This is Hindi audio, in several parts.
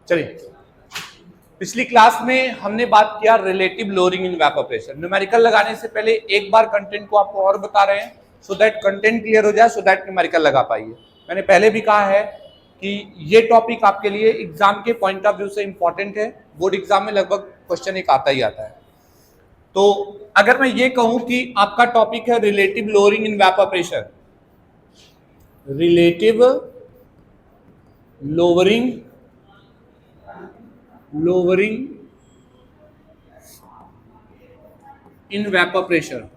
चलिए, पिछली क्लास में हमने बात किया relative lowering in vapour pressure. Numerical लगाने से पहले एक बार कंटेंट को आपको और बता रहे हैं सो दैट कंटेंट क्लियर हो जाए, सो दैट न्यूमेरिकल लगा पाइए। मैंने पहले भी कहा है कि ये टॉपिक आपके लिए एग्जाम के पॉइंट ऑफ व्यू से इंपॉर्टेंट है। बोर्ड एग्जाम में लगभग क्वेश्चन एक आता ही आता है। तो अगर मैं ये कहूं कि आपका टॉपिक है relative lowering in vapour pressure, relative lowering in vapour pressure,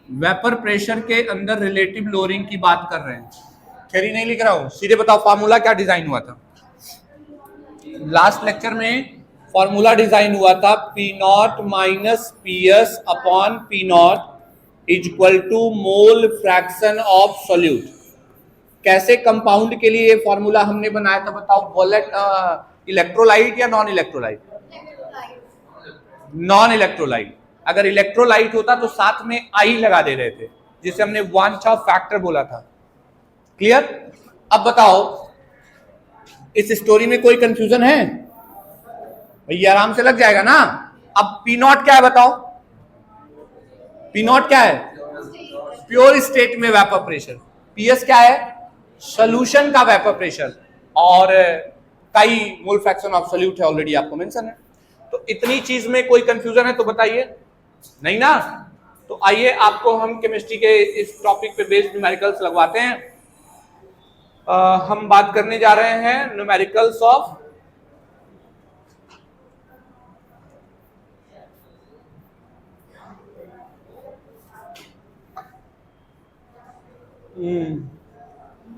vapour pressure के अंदर रिलेटिव लोअरिंग की बात कर रहे हैं। थ्योरी नहीं लिख रहा हूं, सीधे बताओ फॉर्मूला क्या डिजाइन हुआ था। लास्ट लेक्चर में फॉर्मूला डिजाइन हुआ था P not minus P S upon P not is equal to mole fraction of solute. कैसे कंपाउंड के लिए ये फॉर्मूला हमने बनाया था बताओ। इलेक्ट्रोलाइट या नॉन इलेक्ट्रोलाइट? Non electrolyte. अगर इलेक्ट्रोलाइट होता तो साथ में आई लगा दे रहे थे, जिसे हमने वांछा फैक्टर बोला था। क्लियर? अब बताओ इस स्टोरी में कोई कंफ्यूजन है? भैया आराम से लग जाएगा ना। अब पी नॉट क्या है बताओ? पी नॉट क्या है? प्योर स्टेट में वेपर प्रेशर। पीएस क्या है? सोल्यूशन का वेपर प्रेशर। और कई मोल फ्रैक्शन ऑफ सोल्यूट है, ऑलरेडी आपको मेंशन है। तो इतनी चीज में कोई कंफ्यूजन है तो बताइए, नहीं ना? तो आइए आपको हम केमिस्ट्री के इस टॉपिक पे बेस्ड न्यूमेरिकल्स लगवाते हैं। हम बात करने जा रहे हैं न्यूमेरिकल्स ऑफ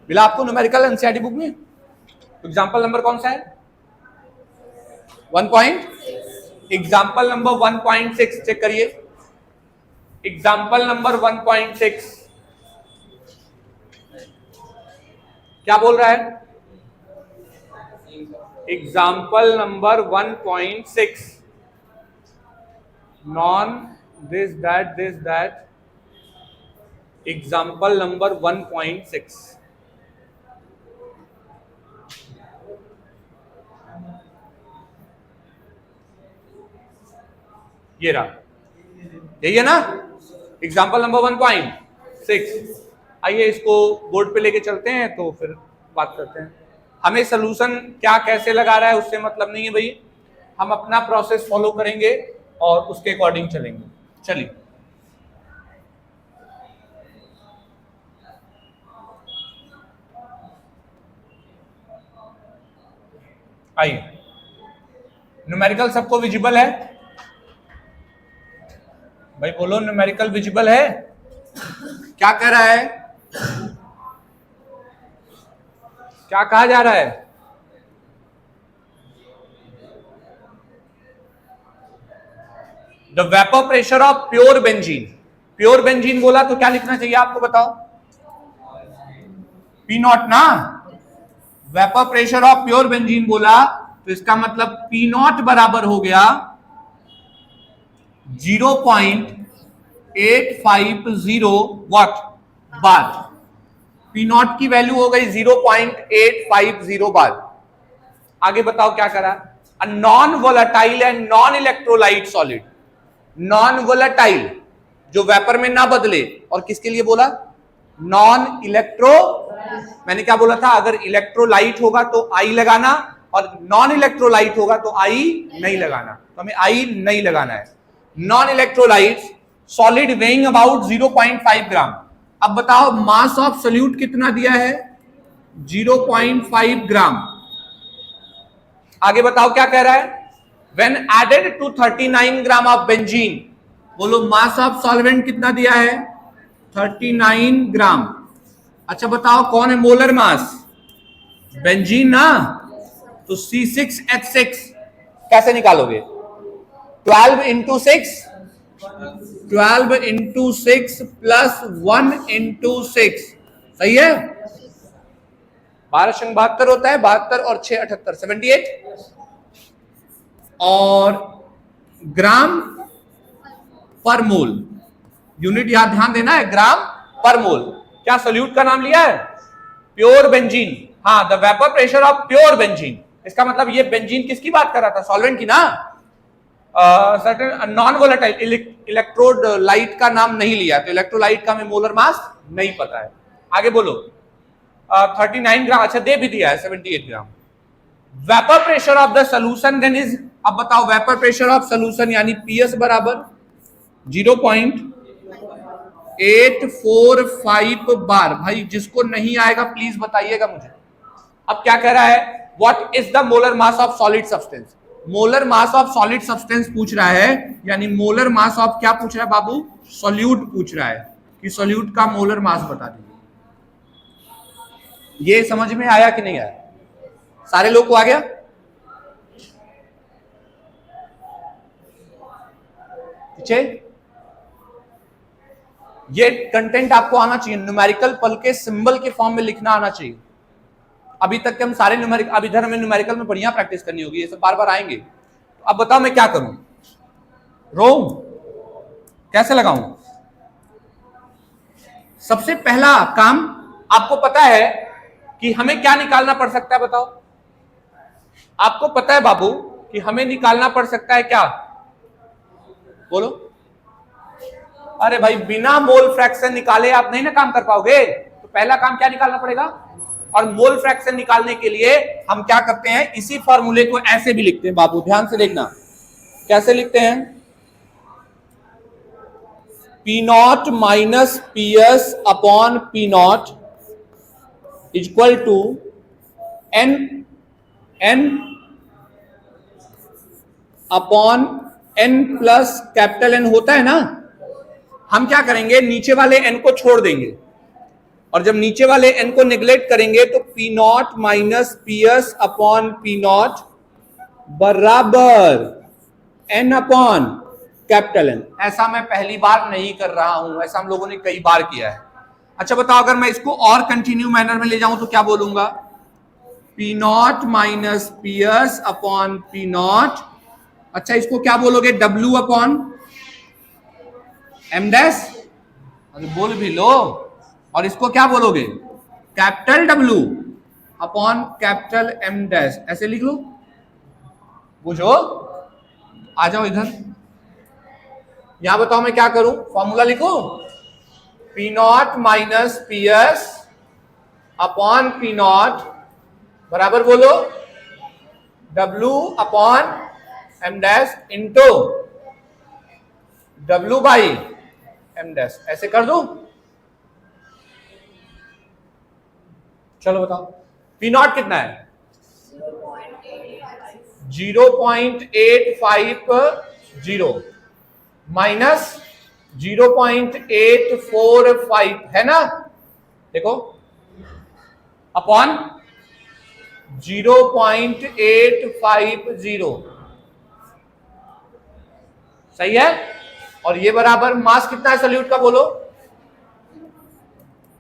मिला आपको न्यूमेरिकल एनसीईआरटी बुक में। एग्जाम्पल नंबर कौन सा है? 1. एग्जाम्पल नंबर 1.6 चेक करिए। एग्जाम्पल नंबर 1.6 क्या बोल रहा है? Example number 1.6 non this that. Example number 1.6 ये रहा, यही है ना? Example number 1.6। आइए इसको बोर्ड पे लेके चलते हैं तो फिर बात करते हैं। हमें सोल्यूशन क्या कैसे लगा रहा है उससे मतलब नहीं है भाई, हम अपना प्रोसेस फॉलो करेंगे और उसके अकॉर्डिंग चलेंगे। चलिए आइए, न्यूमेरिकल सबको विजिबल है? भाई बोलो, न्यूमेरिकल विजिबल है? क्या कह रहा है? क्या कहा जा रहा है? The vapour pressure of pure benzene. Pure benzene बोला तो क्या लिखना चाहिए आपको बताओ? पी नॉट ना। Vapour pressure of pure benzene बोला तो इसका मतलब पी नॉट बराबर हो गया 0.850 वाट बार। पी नॉट की वैल्यू हो गई 0.850 बार। आगे बताओ क्या करा? A non volatile and non electrolyte solid. Non volatile जो वेपर में ना बदले, और किसके लिए बोला? Non electro. मैंने क्या बोला था? अगर इलेक्ट्रोलाइट होगा तो आई लगाना, और नॉन इलेक्ट्रोलाइट होगा तो आई नहीं लगाना। तो हमें आई नहीं लगाना है। Non electrolyte solid weighing about 0.5 ग्राम। अब बताओ मास ऑफ सोल्यूट कितना दिया है? 0.5 ग्राम। आगे बताओ क्या कह रहा है? When added to 39 gram of benzene, बोलो मास ऑफ सॉल्वेंट कितना दिया है? 39 ग्राम। अच्छा बताओ कौन है मोलर मास? बेंजीन ना। तो C6H6 कैसे निकालोगे? 12 इंटू 6 प्लस 1 इंटू 6, सही है? 12 72 होता है, 72 और 6 78, 78। और ग्राम पर मोल, यूनिट यहां ध्यान देना है, ग्राम पर मोल। क्या सोल्यूट का नाम लिया है? Pure benzene. हाँ, the vapour pressure of pure benzene. इसका मतलब ये बेंजीन किसकी बात कर रहा था? सॉल्वेंट की ना। Certain non volatile electrode light का नाम नहीं लिया, तो इलेक्ट्रोलाइट का हमें मोलर मास नहीं पता है। आगे बोलो। 39 ग्राम, अच्छा दे भी दिया है 78 gram. Vapour pressure of the solution then is, अब बताओ वेपर प्रेशर ऑफ सोल्यूशन यानी पीएस बराबर 0.845 बार। भाई जिसको नहीं आएगा प्लीज बताइएगा मुझे। अब क्या कह रहा है? What is the molar mass of solid substance? Molar mass of solid substance पूछ रहा है, यानी मोलर मास ऑफ क्या पूछ रहा है बाबू? सॉल्यूट पूछ रहा है कि सॉल्यूट का मोलर मास बता दीजिए। ये समझ में आया कि नहीं आया? सारे लोग को आ गया? पीछे ये कंटेंट आपको आना चाहिए, न्यूमेरिकल पल के सिंबल के फॉर्म में लिखना आना चाहिए। अभी तक के हम सारे न्यूमेरिकल, अब इधर हमें न्यूमेरिकल में बढ़िया प्रैक्टिस करनी होगी, ये सब बार बार आएंगे। तो अब बताओ मैं क्या करूं? रो कैसे लगाऊं? सबसे पहला काम, आपको पता है कि हमें क्या निकालना पड़ सकता है? बताओ। आपको पता है बाबू कि हमें निकालना पड़ सकता है क्या? बोलो। अरे भाई बिना मोल फ्रैक्शन निकाले आप नहीं ना काम कर पाओगे। तो पहला काम क्या निकालना पड़ेगा? और मोल फ्रैक्शन निकालने के लिए हम क्या करते हैं? इसी फॉर्मूले को ऐसे भी लिखते हैं बाबू, ध्यान से देखना। कैसे लिखते हैं? P not minus P S upon P not equal to N upon N plus capital N होता है ना। हम क्या करेंगे? नीचे वाले एन को छोड़ देंगे, और जब नीचे वाले एन को निगलेक्ट करेंगे तो P not minus P S upon P not बराबर एन अपॉन कैपिटल एन। ऐसा मैं पहली बार नहीं कर रहा हूं, ऐसा हम लोगों ने कई बार किया है। अच्छा बताओ, अगर मैं इसको और कंटिन्यू मैनर में ले जाऊं तो क्या बोलूंगा? P not minus P S upon P not. अच्छा इसको क्या बोलोगे? W upon M dash. अरे बोल भी लो। और इसको क्या बोलोगे? Capital W upon capital M dash. ऐसे लिख लो, बुझो। आ जाओ इधर। यहां बताओ मैं क्या करूं? फॉर्मूला लिखो। P not minus P S upon P not बराबर बोलो W upon M dash into W by M dash. ऐसे कर दूं? चलो बताओ पी नॉट कितना है? 0.850 माइनस 0.845 है ना। देखो अपॉन 0.850 सही है। और ये बराबर मास कितना है सॉल्यूट का? बोलो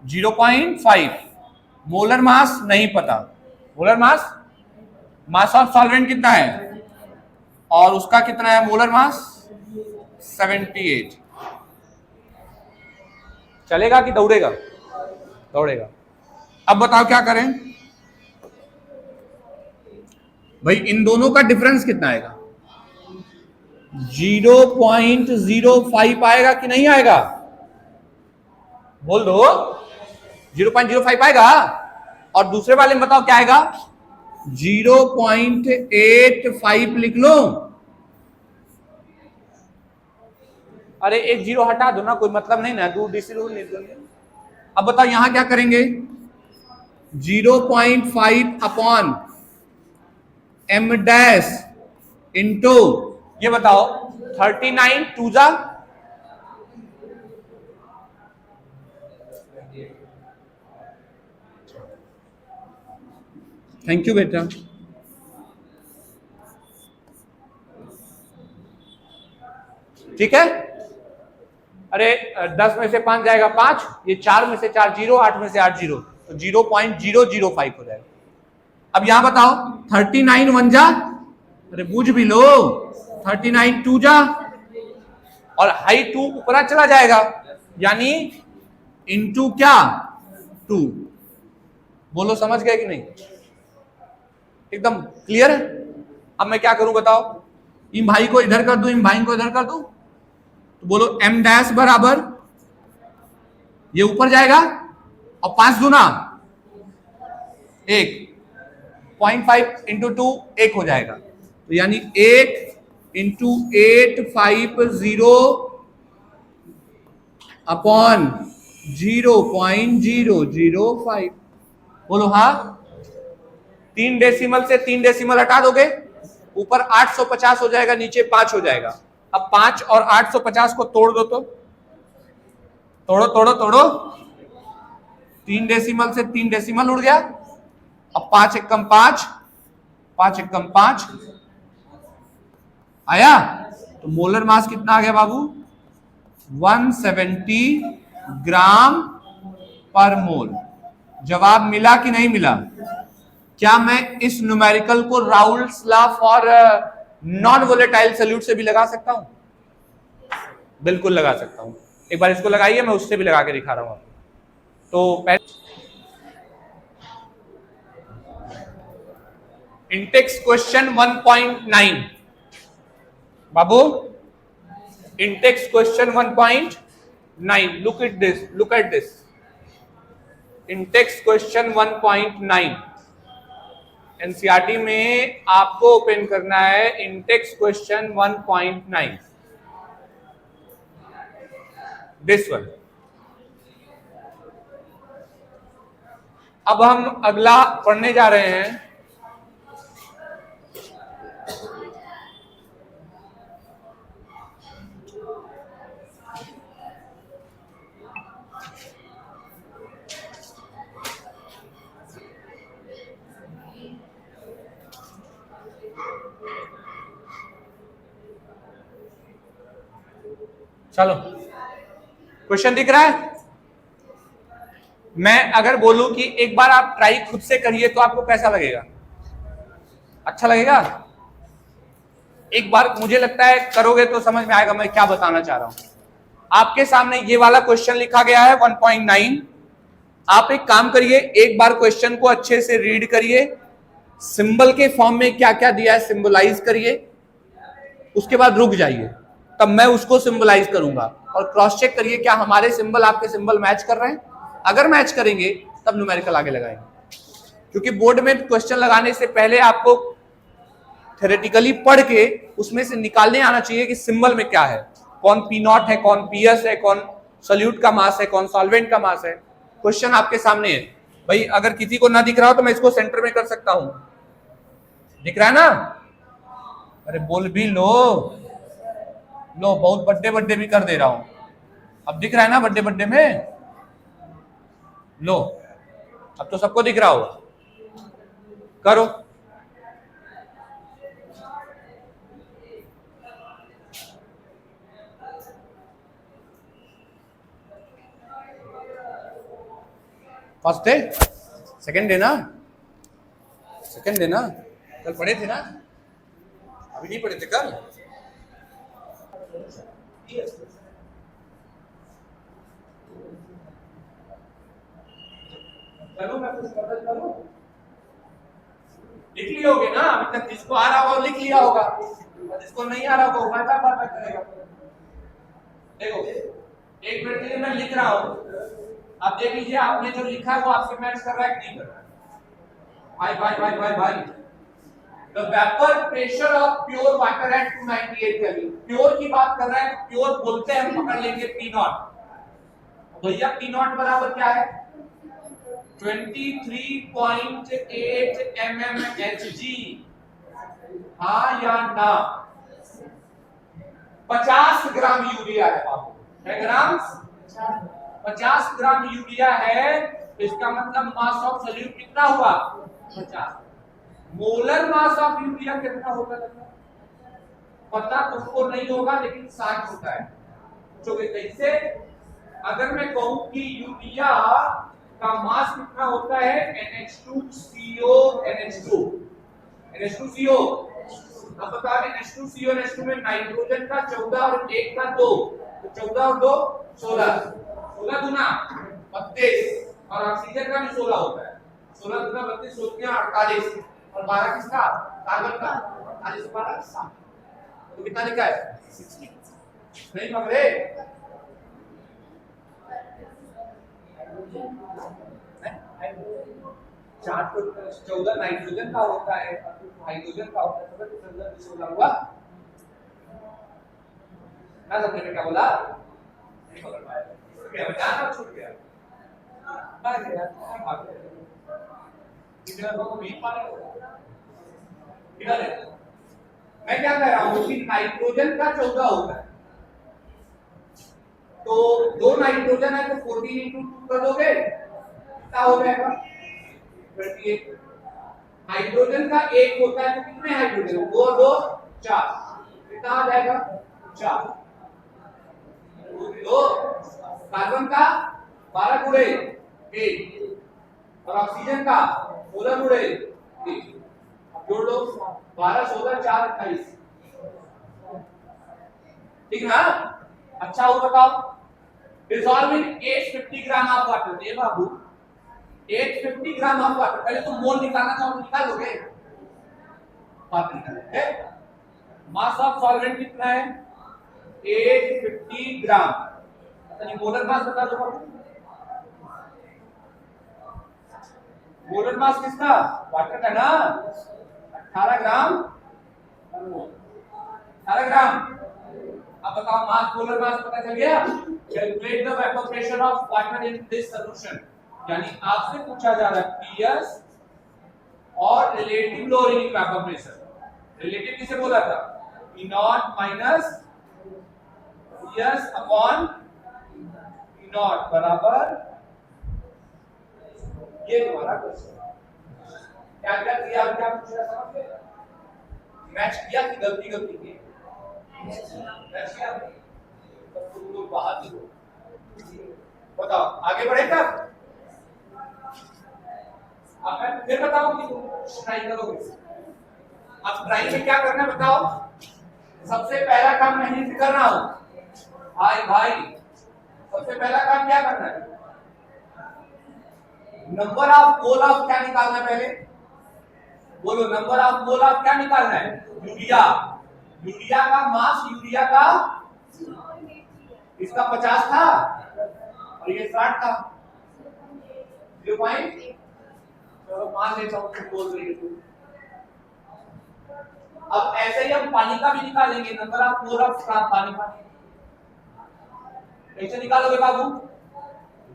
0.5। मोलर मास नहीं पता। Molar mass, mass of solvent कितना है और उसका कितना है मोलर मास? 78। चलेगा कि दौड़ेगा? दौड़ेगा। अब बताओ क्या करें भाई? इन दोनों का डिफरेंस कितना आएगा? 0.05 आएगा कि नहीं आएगा? बोल दो। 0.05 आएगा। और दूसरे वाले में बताओ क्या आएगा? 0.85 लिख लो। अरे एक जीरो हटा दो ना, कोई मतलब नहीं ना, दूर डिसरूल नहीं दो। अब बताओ यहां क्या करेंगे? 0.5 अपॉन एम डैश इंटू, ये बताओ 39 टू जा, थैंक यू बेटा। ठीक है। अरे 10 में से 5 जाएगा 5, ये 4 में से 4 जीरो, 8 में से 8 जीरो, तो 0.005 हो जाएगा। अब यहां बताओ 39 1 जा, अरे बूझ भी लो, 39 2 जा, और हाई 2 ऊपर चला जाएगा, यानी इनटू क्या 2। बोलो समझ गए कि नहीं? एकदम क्लियर है? अब मैं क्या करूं बताओ, इन भाई को इधर कर दूं, इन भाई को इधर कर दूं, तो बोलो m डैश बराबर ये ऊपर जाएगा और 5 दूना 1, 0.5 इंटू 2 1 हो जाएगा, तो यानी 1 इंटू 850 अपॉन 0.005। बोलो हाँ। 3 डेसिमल से 3 डेसिमल हटा दोगे, ऊपर 850 हो जाएगा, नीचे 5 हो जाएगा। अब 5 और 850 को तोड़ दो, तो तोड़ो तोड़ो तोड़ो, 3 डेसिमल से 3 डेसिमल उड़ गया। अब 5 एकम 5, 5 एकम 5 आया, तो मोलर मास कितना आ गया बाबू? 170 ग्राम पर मोल। जवाब मिला कि नहीं मिला? क्या मैं इस न्यूमेरिकल को Raoult's law for non volatile solute से भी लगा सकता हूं? बिल्कुल लगा सकता हूं। एक बार इसको लगाइए, मैं उससे भी लगा के दिखा रहा हूं आपको। तो Intex question 1.9 Babu, Intex question 1.9, look at this, look at this, Intex question 1.9 NCERT में आपको ओपन करना है इंटेक्स क्वेश्चन 1.9, दिस वन। अब हम अगला पढ़ने जा रहे हैं, चलो क्वेश्चन दिख रहा है। मैं अगर बोलूं कि एक बार आप ट्राई खुद से करिए तो आपको कैसा लगेगा? अच्छा लगेगा? एक बार मुझे लगता है करोगे तो समझ में आएगा मैं क्या बताना चाह रहा हूं। आपके सामने ये वाला क्वेश्चन लिखा गया है 1.9। आप एक काम करिए, एक बार क्वेश्चन को अच्छे से रीड करिए, सिंबल के फॉर्म में क्या क्या दिया है सिंबलाइज करिए, उसके बाद रुक जाइए, तब मैं उसको सिंबलाइज करूंगा और क्रॉस चेक करिए क्या हमारे सिंबल आपके सिंबल मैच कर रहे हैं। अगर मैच करेंगे तब न्यूमेरिकल आगे लगाएंगे, क्योंकि बोर्ड में क्वेश्चन लगाने से पहले आपको थ्योरेटिकली पढ़ के उसमें से निकालने आना चाहिए कि सिंबल में क्या है, कौन पी नॉट है, कौन पीएस है, कौन सोल्यूट का मास है, कौन सॉल्वेंट का मास है। क्वेश्चन आपके सामने है भाई, अगर किसी को ना दिख रहा हो तो मैं इसको सेंटर में कर सकता हूं, दिख रहा है ना? अरे बोल भी लो, लो बहुत बड्डे बड्डे भी कर दे रहा हूं, अब दिख रहा है ना बड्डे बड्डे में? लो अब तो सबको दिख रहा होगा, करो। फर्स्ट डे, सेकेंड डे ना, सेकेंड डे ना, कल पढ़े थे ना? अभी नहीं पढ़े थे कल? चलो मैं कुछ मदद करूं? लिख लिए होगे ना अभी तक, जिसको आ रहा होगा लिख लिया होगा, जिसको नहीं आ रहा होगा फायदा बात करेगा। देखो एक मिनट के लिए मैं लिख रहा हूं, आप देख लीजिए आपने जो लिखा है वो आपसे मैच कर रहा है कि नहीं कर रहा है। भाई भाई भाई भाई भाई, the vapour pressure of pure water at 298 kelvin, pure की बात कर रहा है, प्योर बोलते हैं हम पकड़ लेंगे पी नॉट। भैया पी नॉट बराबर क्या है? 23.8 mmHg, हाँ या ना? 50 ग्राम यूरिया है बाबू, है ग्राम? 50 ग्राम यूरिया है, तो इसका मतलब मास ऑफ सोल्यूट कितना हुआ? 50। मोलर मास ऑफ यूरिया कितना होगा पता तुमको नहीं होगा, लेकिन 60 होता है। पूछोगे कैसे? अगर मैं कहूं कि यूरिया का मास कितना होता है, NH2CO NH2 NH2CO, अब बता दें NH2CO NH2 में नाइट्रोजन का 14 और 1 का 2, तो 14 और 2 16, 16 गुना 32 और ऑक्सीजन का भी 16 होता है। 16 गुना 32 होते हैं 48 और 12 किसका? कार्बन का। 48 12 7 तो कितना लिखा है? 60 नहीं पकड़े? चार तो 14 नाइट्रोजन का होता है, हाइड्रोजन का होता है, तो 16 हुआ ना। सबने क्या बोला? नहीं पकड़ पाया, क्या बचाना छूट गया। बात है यार, कितना लोगों को नहीं पा रहे हो इधर है। मैं क्या कह रहा हूं कि नाइट्रोजन का 14 होता है, तो दो नाइट्रोजन है तो 14 इंटू 2 कर दोगे कितना हो जाएगा? 28। हाइड्रोजन का एक होता है तो कितने हाइड्रोजन? 2 2 4 कितना आ जाएगा? 4। दो कार्बन का 12 गुणे 1 और ऑक्सीजन का 16 गुणे 1 जोड़ लो 12 16 4 28 ठीक ना? अच्छा हो बताओ। Dissolving 850 gram of water. ये बाबू 850 ग्राम ऑफ वाटर, पहले तुम मोल निकालना चाहो तो निकाल लोगे? बात निकाले मास ऑफ सॉल्वेंट कितना है? 850 ग्राम। अच्छा मोलर मास बता दो। मोलर मास किसका? वाटर का ना। 18 ग्राम 18 ग्राम। अब बताओ मास मोलर मास पता चल गया? Calculate the evaporation of water in this solution. यानी आपसे पूछा जा रहा है पीएस और रिलेटिव लोअरिंग इवेपोरेशन। रिलेटिव किसे बोला था? P not minus PS upon P not बराबर ये तुम्हारा क्वेश्चन। क्या क्या किया, क्या पूछा समझ गए? मैच किया कि गलती गलती की? मैच किया तो तुम लोग बाहर हो। बताओ आगे बढ़े कब? अब मैं फिर बताऊं कि तुम ट्राई करोगे। अब ट्राई में क्या करना है बताओ? सबसे पहला काम मैं ही कर रहा हूं भाई भाई। सबसे पहला काम क्या करना है? नंबर ऑफ मोल ऑफ क्या निकालना है पहले? बोलो नंबर ऑफ मोल ऑफ क्या निकालना है? यूरिया। यूरिया का मास, यूरिया का इसका 50 था और ये 60 था। 0. चलो मान लेता हूं तुम बोल रही हो। अब ऐसे ही हम पानी का भी निकालेंगे, नंबर ऑफ मोल ऑफ पानी का। कैसे निकालोगे बाबू?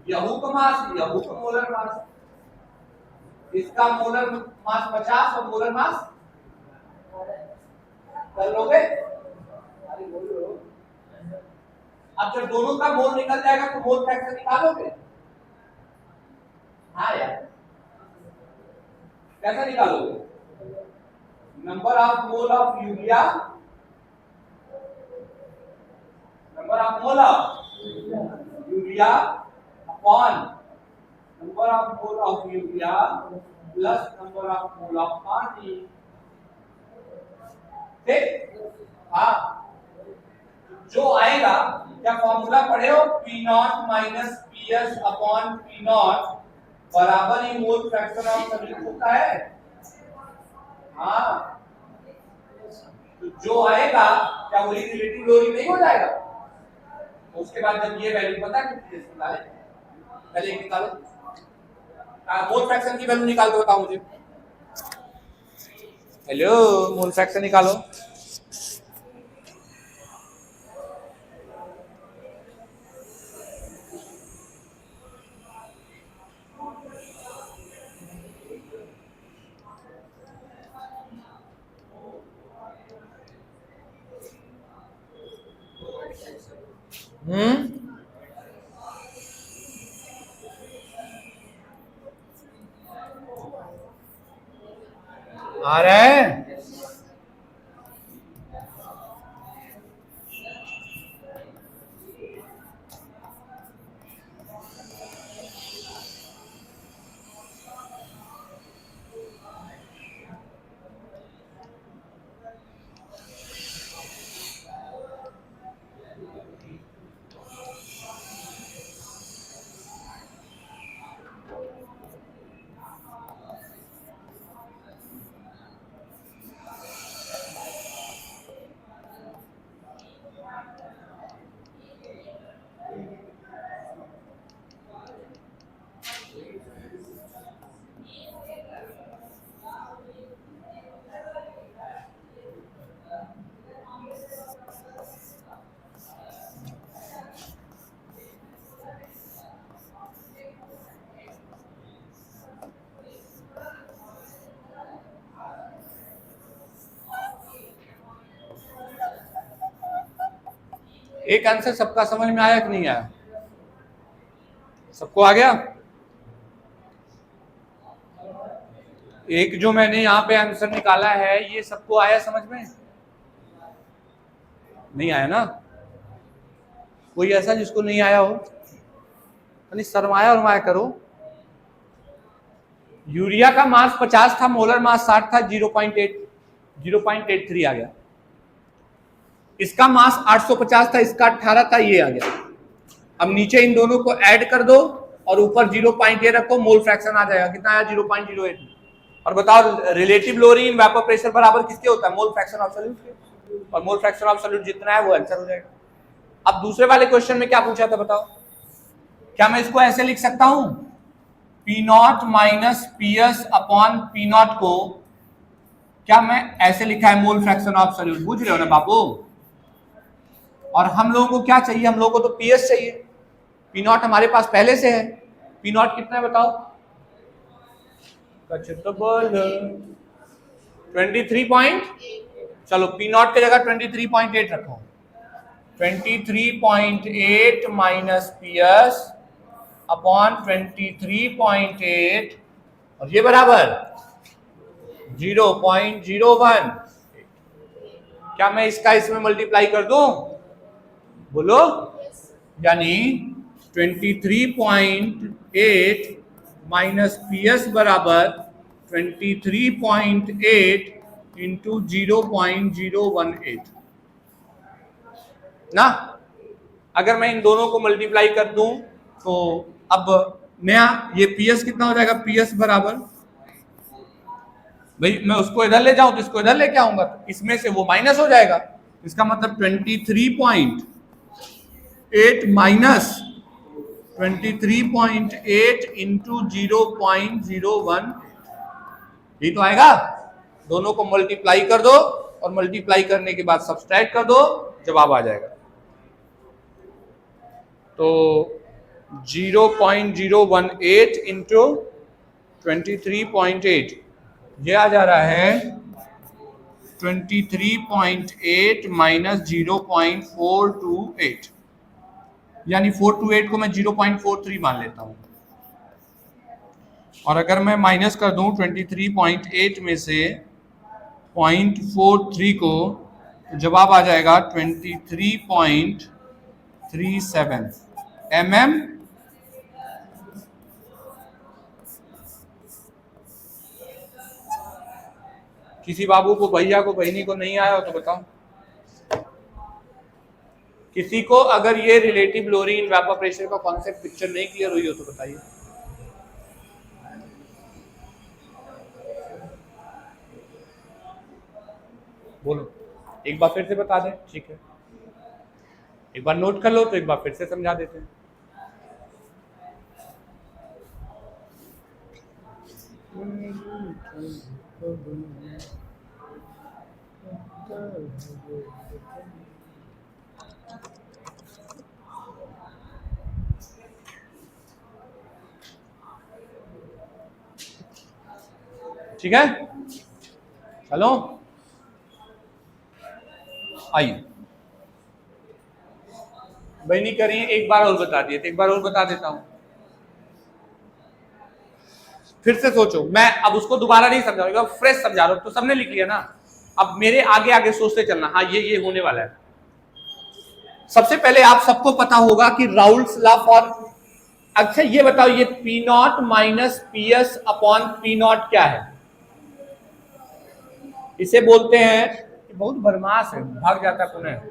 यहू का मास, यहू का मोलर मास। इसका मोलर मास 50 और मोलर मास कर लोगे? अब जब दोनों का मोल निकल जाएगा तो मोल फ्रैक्शन निकालोगे? हाँ यार कैसे निकालोगे? Number of mole of urea, number of mole of urea upon number of mole of urea plus number of mole of पानी। ठीक? हाँ जो आएगा, क्या फॉर्मूला पढ़े हो? P not minus P S upon P not बराबर ही मोल फ्रैक्शन ऑफ सॉल्यूट होता है। हाँ तो जो आएगा क्या वही रिलेटिव लोअरिंग नहीं हो जाएगा? उसके बाद जब ये वैल्यू पता है कितनी निकाले, पहले निकालो मोल फ्रैक्शन की वैल्यू निकाल के बताओ मुझे। हेलो मोल फ्रैक्शन निकालो। आ रहा है? एक आंसर सबका समझ में आया कि नहीं आया? सबको आ गया? एक जो मैंने यहाँ पे आंसर निकाला है ये सबको आया समझ में? नहीं आया ना? कोई ऐसा जिसको नहीं आया हो? यानी शर्माया उर्माया करो। यूरिया का मास 50 था, मोलर मास 60 था, 0.83 आ गया। इसका मास 850 था, इसका 18 था, ये आ गया। अब नीचे इन दोनों को ऐड कर दो और ऊपर 0.8 रखो, मोल फ्रैक्शन आ जाएगा। कितना आया? 0.08। और बताओ रिलेटिव लोअरिंग वेपर प्रेशर बराबर किसके होता है? मोल फ्रैक्शन ऑफ सॉल्यूट के। और मोल फ्रैक्शन ऑफ सॉल्यूट जितना है वो आंसर हो जाएगा। अब दूसरे वाले क्वेश्चन में क्या पूछा था बताओ? क्या मैं इसको ऐसे लिख सकता हूं? P0 minus PS upon P0 को क्या मैं ऐसे लिखा है? मोल फ्रैक्शन ऑफ सॉल्यूट। बुझ रहे हो ना बाबू? और हम लोगों को क्या चाहिए? हम लोगों को तो PS चाहिए। P0 हमारे पास पहले से है। P0 कितना है बताओ? तो बोल 23 चलो P0 की जगह 23.8 रखो। 23.8 माइनस PS अपॉन 23.8 और ये बराबर 0.01। क्या मैं इसका इसमें मल्टीप्लाई कर दूं? बोलो। यानी 23.8 माइनस PS बराबर 23.8 इंटू 0.018 ना। अगर मैं इन दोनों को मल्टीप्लाई कर दूं तो अब नया ये PS कितना हो जाएगा? PS बराबर, भाई मैं उसको इधर ले जाऊं तो इसको इधर लेके आऊंगा, इसमें से वो माइनस हो जाएगा। इसका मतलब 23.8 माइनस 23.8 इंटू 0.01 ये तो आएगा। दोनों को मल्टीप्लाई कर दो और मल्टीप्लाई करने के बाद सब्सट्रैक्ट कर दो, जवाब आ जाएगा। तो 0.018 इंटू 23.8 ये आ जा रहा है 23.8 माइनस 0.428, यानी 428 को मैं 0.43 मान लेता हूं। और अगर मैं माइनस कर दूं 23.8 में से 0.43 को, जवाब आ जाएगा 23.37 mm। किसी बाबू को, भैया को, बहनी को नहीं आया हो तो बताओ। किसी को अगर ये relative lowering in vapour pressure का कॉन्सेप्ट पिक्चर नहीं क्लियर हुई हो तो बताइए। बोलो, एक बार फिर से बता दें। ठीक है, एक बार नोट कर लो तो एक बार फिर से समझा देते हैं। ठीक है, चलो आइए। भाई नहीं करिए, एक बार और बता दिए, तो एक बार और बता देता हूं। फिर से सोचो, मैं अब उसको दोबारा नहीं समझाऊंगा, फ्रेश समझा रहा हूं। तो सबने लिख लिया ना, अब मेरे आगे आगे सोचते चलना। हाँ ये होने वाला है। सबसे पहले आप सबको पता होगा कि राउल्स लॉ फॉर, अच्छा ये बताओ, ये P0 minus PS upon P0 क्या है? इसे बोलते हैं, बहुत बदमाश है, भाग जाता पुनः।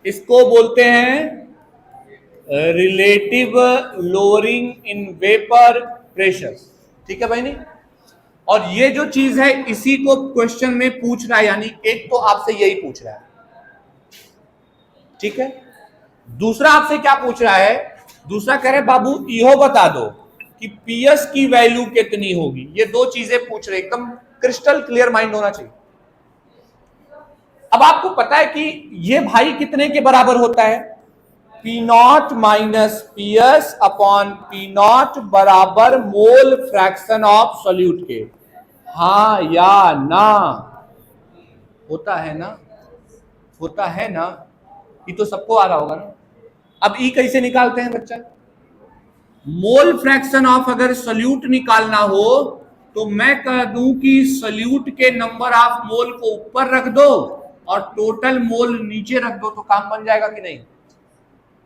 इसको बोलते हैं relative lowering in vapour pressure. ठीक है भाई नहीं? और ये जो चीज है इसी को क्वेश्चन में पूछ रहा है, यानी एक तो आपसे यही पूछ रहा है। ठीक है, दूसरा आपसे क्या पूछ रहा है? दूसरा कह रहे बाबू इहो बता दो कि PS की वैल्यू कितनी होगी। ये दो चीजें पूछ रहे, एकदम क्रिस्टल क्लियर माइंड होना चाहिए। अब आपको पता है कि ये भाई कितने के बराबर होता है? P0 minus PS upon P0 बराबर मोल फ्रैक्शन ऑफ सॉल्यूट के। हाँ या ना? होता है ना? होता है ना? ये तो सबको आ रहा होगा ना। अब ई कैसे निकालते हैं बच्चा? मोल फ्रैक्शन ऑफ अगर सॉल्यूट निकालना हो तो मैं कह दूं कि सॉल्यूट के नंबर ऑफ मोल को ऊपर रख दो और टोटल मोल नीचे रख दो, तो काम बन जाएगा कि नहीं?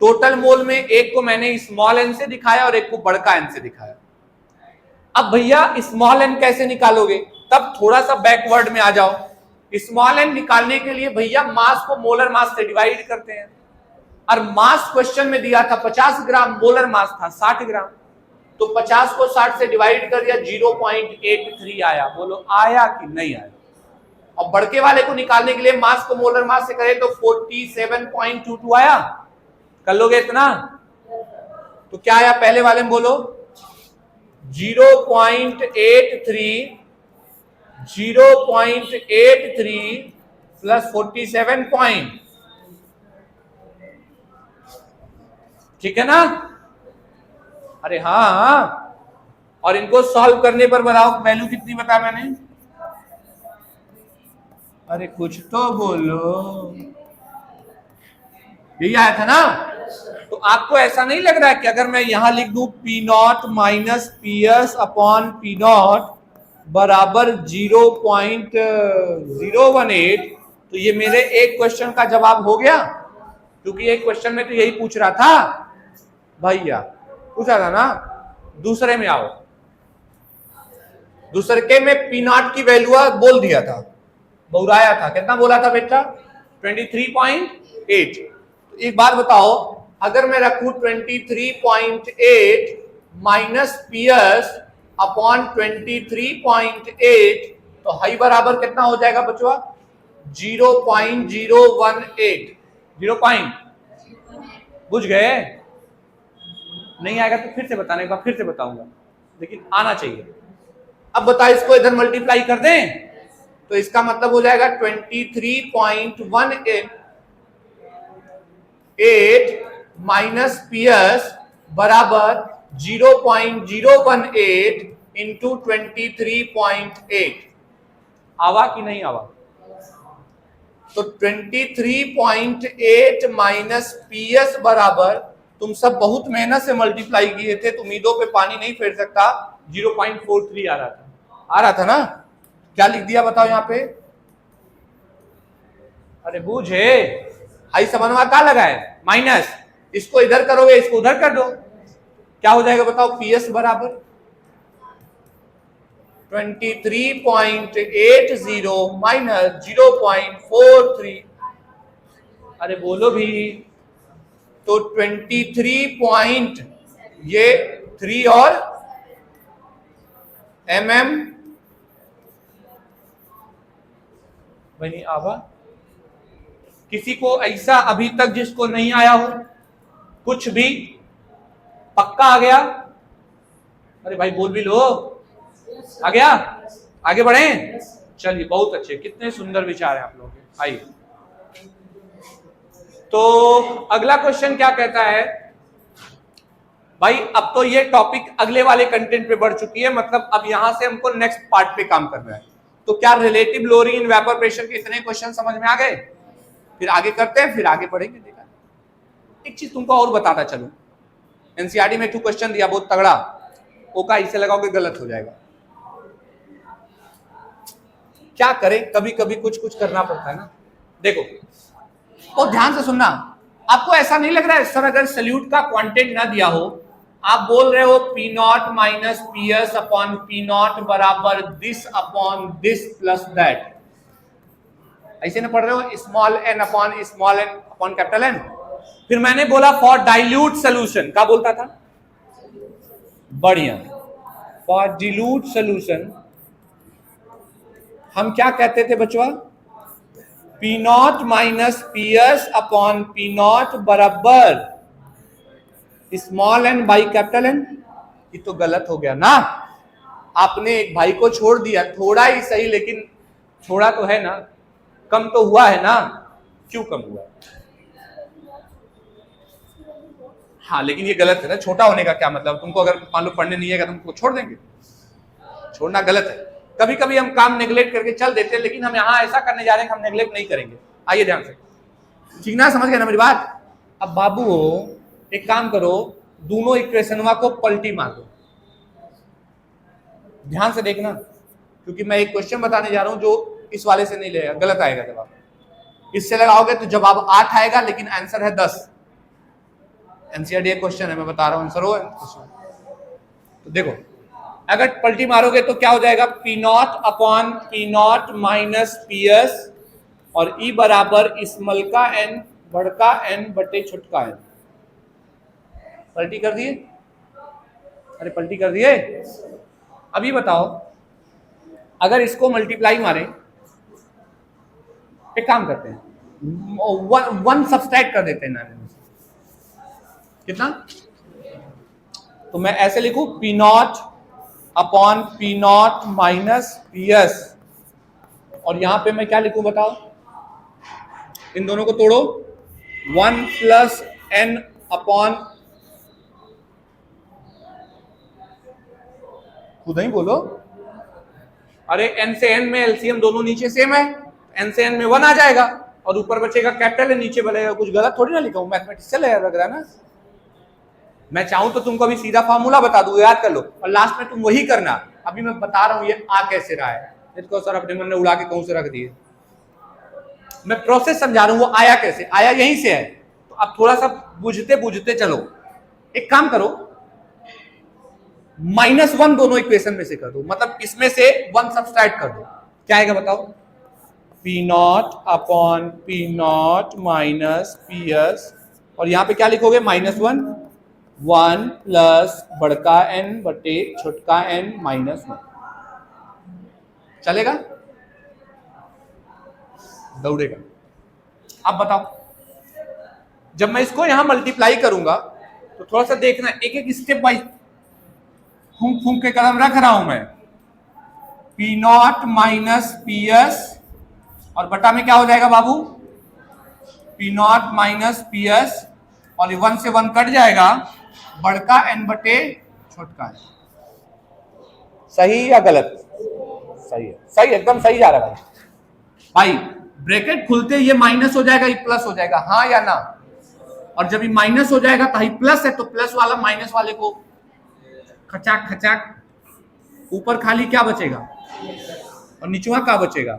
टोटल मोल में एक को मैंने स्मॉल एन से दिखाया और एक को बड़का एन से दिखाया। अब भैया स्मॉल एन कैसे निकालोगे? तब थोड़ा सा बैकवर्ड में आ जाओ। स्मॉल एन निकालने के लिए भैया मास को मोलर मास से डिवाइड करते हैं, और मास क्वेश्चन में दिया था 50 ग्राम, मोलर मास था 60 ग्राम, तो 50 को 60 से डिवाइड कर दिया, 0.83 आया। बोलो आया कि नहीं आया? और बड़के वाले को निकालने के लिए मास को मोलर मास से करें तो 47.22 आया। कर लोगे इतना? तो क्या आया पहले वाले में? बोलो 0.83 प्लस 47 पॉइंट, ठीक है ना? अरे हाँ हाँ, और इनको सॉल्व करने पर बताओ वैल्यू कितनी बताया मैंने? अरे कुछ तो बोलो, यही आया था ना? तो आपको ऐसा नहीं लग रहा है कि अगर मैं यहां लिख दूं P not minus P S upon P not बराबर 0.018, तो ये मेरे एक क्वेश्चन का जवाब हो गया? क्योंकि एक क्वेश्चन में तो यही पूछ रहा था भैया, पूछा था ना। दूसरे में आओ, दूसरे के में पी नॉट की वैल्यू बोल दिया था, बहुराया था। कितना बोला था बेटा? 23.8। तो एक बात बताओ, अगर मैं रखूं 23.8 माइनस पी एस अपॉन 23.8, तो हाई बराबर कितना हो जाएगा बचवा? 0.018। 0. बुझ गए? नहीं आएगा तो फिर से बताने, एक बार फिर से बताऊंगा, लेकिन आना चाहिए। अब बताओ इसको इधर मल्टीप्लाई कर दें तो इसका मतलब हो जाएगा 23.18 माइनस पी एस बराबर 0.018 इंटू 23.8। आवा कि नहीं आवा? तो 23.8 माइनस पी एस बराबर, तुम सब बहुत मेहनत से मल्टीप्लाई किए थे, तो उम्मीदों पे पानी नहीं फेर सकता, 0.43 आ रहा था। आ रहा था ना? क्या लिख दिया बताओ यहाँ पे? अरे बूझे, हाई समन्वय का लगा है माइनस, इसको इधर करोगे इसको उधर कर दो, क्या हो जाएगा बताओ? पी एस बराबर 23.80 माइनस 0.43। अरे बोलो भी, तो 23.3 और mm वही आवा। किसी को ऐसा अभी तक जिसको नहीं आया हो कुछ भी? पक्का आ गया? अरे भाई बोल भी लो, आ गया? आगे बढ़े? चलिए बहुत अच्छे, कितने सुंदर विचार हैं आप लोगों के। आइए, तो अगला क्वेश्चन क्या कहता है भाई? अब तो ये टॉपिक अगले वाले कंटेंट पे बढ़ चुकी है, मतलब अब यहां से हमको नेक्स्ट पार्ट पे काम करना है। तो क्या relative lowering in vapour pressure के इतने क्वेश्चन समझ में आ गए? फिर आगे करते हैं, फिर आगे बढ़ेंगे। देखा, एक चीज तुमको और बताता चलूं, एनसीईआरटी में 2 क्वेश्चन दिया बहुत तगड़ा, ओका इसे लगाओगे गलत हो जाएगा। क्या करें, कभी कभी कुछ कुछ करना पड़ता है ना। देखो और ध्यान से सुनना, आपको ऐसा नहीं लग रहा है सर अगर सल्यूट का क्वांटिटी ना दिया हो, आप बोल रहे हो P not minus P S upon P not बराबर this upon this plus that, ऐसे ना पढ़ रहे हो? Small N upon small N upon capital N. फिर मैंने बोला फॉर डाइल्यूट सोल्यूशन, क्या बोलता था? बढ़िया, फॉर डिल्यूट सोल्यूशन हम क्या कहते थे बचवा? P not minus P S upon P not बराबर small N by capital N. ये तो गलत हो गया ना, आपने एक भाई को छोड़ दिया, थोड़ा ही सही लेकिन छोड़ा तो है ना, कम तो हुआ है ना? क्यों कम हुआ? हाँ लेकिन ये गलत है ना, छोटा होने का क्या मतलब? तुमको अगर मान लो पढ़ने नहीं है तुमको छोड़ देंगे? छोड़ना गलत है। कभी कभी हम काम नेग्लेक्ट करके चल देते हैं, लेकिन हम यहाँ ऐसा करने जा रहे हैं कि हम नेग्लेक्ट नहीं करेंगे। आइए ध्यान से, ठीक ना, समझ गए ना मेरी बात। अब बाबू एक काम करो, दोनों इक्वेशनवा को पलटी मार दो, ध्यान से देखना, क्योंकि मैं एक क्वेश्चन बताने जा रहा हूं जो इस वाले से नहीं लेगा, गलत आएगा जवाब। इससे लगाओगे तो जवाब 8 आएगा, लेकिन आंसर है 10। एनसीईआरटी क्वेश्चन है, मैं बता रहा हूं, आंसर हो। तो देखो, अगर पलटी मारोगे तो क्या हो जाएगा, P not upon P not minus P S, और ई बराबर स्मॉल का एन बड़का एन बटे छोटका एन। पलटी कर दिए, अरे पलटी कर दिए। अभी बताओ, अगर इसको मल्टीप्लाई मारे, एक काम करते हैं, वन सब्सट्रैक्ट कर देते हैं ना, कितना, तो मैं ऐसे लिखूं, P not upon P not minus P S, और यहां पे मैं क्या लिखूं बताओ, इन दोनों को तोड़ो, 1 प्लस एन अपॉन, खुद ही बोलो, अरे एन से एन में एलसीएम दोनों नीचे सेम है, एन से एन में 1 आ जाएगा, और ऊपर बचेगा कैपिटल है, नीचे बनेगा, कुछ गलत थोड़ी ना लिखा हूं, मैथमेटिक्स चल लग रहा है ना। मैं चाहूं तो तुमको अभी सीधा फार्मूला बता दूं, याद कर लो, और लास्ट में तुम वही करना। अभी मैं बता रहा हूं ये आ कैसे रहा है, इसको सर अपने मन में उड़ा के कहूं से रख दिए, मैं प्रोसेस समझा रहा हूं, वो आया कैसे, आया यहीं से है। तो अब थोड़ा सा बुझते बुझते चलो, एक काम करो, -1 दोनों इक्वेशन में से कर दो, मतलब इसमें से 1 सब्सट्रैक्ट कर दो, क्या आएगा बताओ, P not upon P not minus P S, और यहां पे क्या लिखोगे, -1, 1 प्लस बड़का एन बटे छोटका एन -1, चलेगा, दौड़ेगा। अब बताओ, जब मैं इसको यहां मल्टीप्लाई करूंगा तो थोड़ा सा देखना, एक एक स्टेप बाई फूंक फूंक के कदम रख रहा हूं मैं, P not minus P S, और बटा में क्या हो जाएगा बाबू, P not minus P S, और 1 से 1 कट जाएगा, बड़का एन बटे छोटका एन। सही या गलत, सही है, सही, एकदम सही जा रहा है भाई। ब्रैकेट खुलते ये माइनस हो जाएगा, ये प्लस हो जाएगा, हाँ या ना, और जब ये माइनस हो जाएगा तो ये प्लस है, तो प्लस वाला माइनस वाले को खचाक खचाक, ऊपर खाली क्या बचेगा, और नीचवा क्या बचेगा,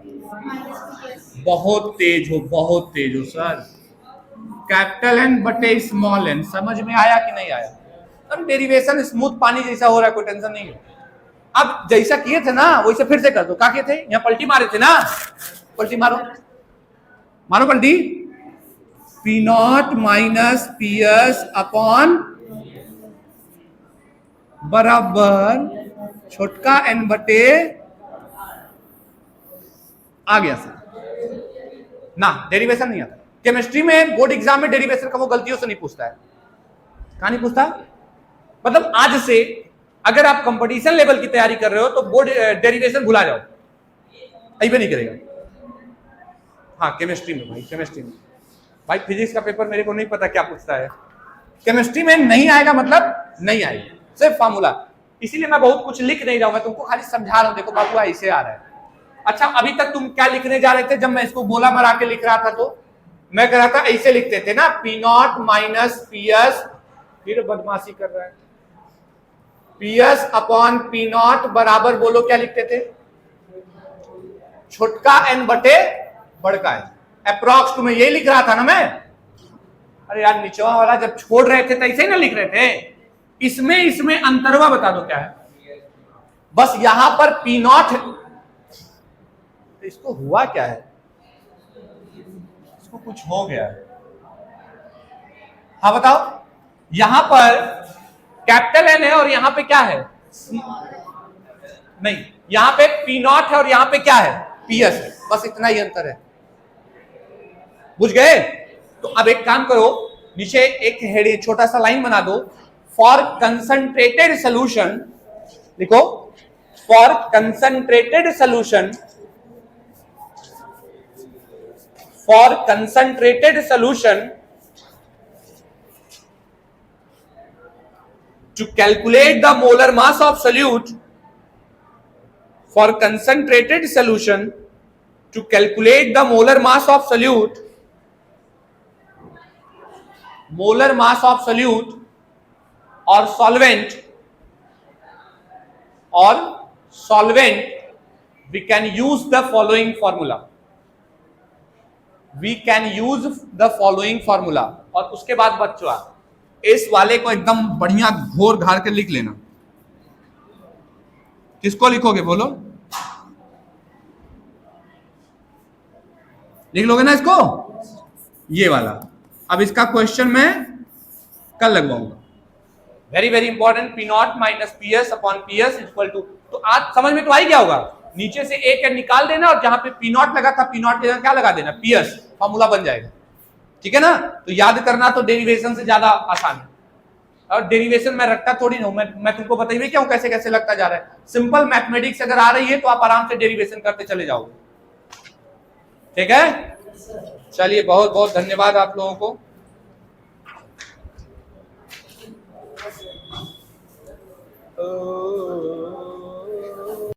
बहुत तेज हो सर, कैपिटल एन बटे स्मॉल एन। समझ में आया कि नहीं आया, अब डेरिवेशन स्मूथ पानी जैसा हो रहा है, कोई टेंशन नहीं है। अब जैसा किए थे ना वैसे फिर से कर दो, क्या किए थे, यहाँ पलटी मारे थे ना, पलटी मारो, मारो पलटी, P not minus P S upon बराबर छोटका एन बटे, आ गया सर ना, डेरिवेशन नहीं आता केमिस्ट्री में, बोर्ड एग्जाम में डेरिवेशन का वो गलतियों से नहीं पूछता है, कहां नहीं पूछता, मतलब आज से अगर आप कंपटीशन लेवल की तैयारी कर रहे हो तो बोर्ड डेरिवेशन भुला जाओ, अभी नहीं करेगा। हाँ केमिस्ट्री में भाई, केमिस्ट्री में भाई, फिजिक्स का पेपर मेरे को नहीं पता क्या पूछता है, केमिस्ट्री में नहीं आएगा मतलब नहीं आएगा, सिर्फ फार्मूला। इसीलिए मैं बहुत कुछ लिख नहीं रहा हूं, मैं तुमको खाली समझा रहा हूं, देखो बाबू ऐसे आ रहा है। अच्छा अभी तक तुम क्या लिखने जा रहे थे, जब मैं इसको गोला बना के लिख रहा था तो मैं कह रहा था ऐसे लिखते थे ना, P not minus P S, फिर बदमाशी कर रहा है, P S upon P not बराबर, बोलो क्या लिखते थे, छोटका एन बटे बड़का एन, अप्रॉक्स तुम्हें यही लिख रहा था ना मैं। अरे यार निचवा वाला जब छोड़ रहे थे तो ऐसे ही ना लिख रहे थे, इसमें अंतरवा बता दो क्या है, बस यहां पर पी नॉट, तो इसको हुआ क्या है, इसको कुछ हो गया है, हाँ बताओ, यहां पर कैपिटल एन है और यहां पे क्या है, नहीं यहां पे पी नॉट है और यहां पे क्या है, पी एस है, बस इतना ही अंतर है, बुझ गए। तो अब एक काम करो, नीचे एक हेड छोटा सा लाइन बना दो, फॉर कंसंट्रेटेड सॉल्यूशन लिखो, for concentrated solution, for concentrated solution to calculate the molar mass of solute, for concentrated solution to calculate the molar mass of solute, molar mass of solute और solvent we can use the following formula. We can use the following formula. और उसके बाद बच्चों इस वाले को एकदम बढ़िया घोर घार के लिख लेना। किसको लिखोगे बोलो? लिख लोगे ना इसको? ये वाला। अब इसका क्वेश्चन मैं कल लगवाऊंगा। Very very important. P not minus P S upon P S equal to, तो आज समझ में तो आई क्या होगा? नीचे से एक निकाल देना और जहां पे पी नॉट लगा था पी नॉट के जगह क्या लगा देना? पी एस, फॉर्मूला बन जाएगा। ठीक है ना? तो याद करना तो डेरिवेशन से ज्यादा आसान है। और डेरिवेशन मैं रखता थोड़ी ना हूं, मैं तुमको बताइए क्या हूं, कैसे कैसे लगता जा रहा है। सिंपल मैथमेटिक्स अगर आ रही है तो आप आराम से डेरिवेशन करते चले जाओगे। ठीक है, चलिए बहुत बहुत धन्यवाद आप लोगों को।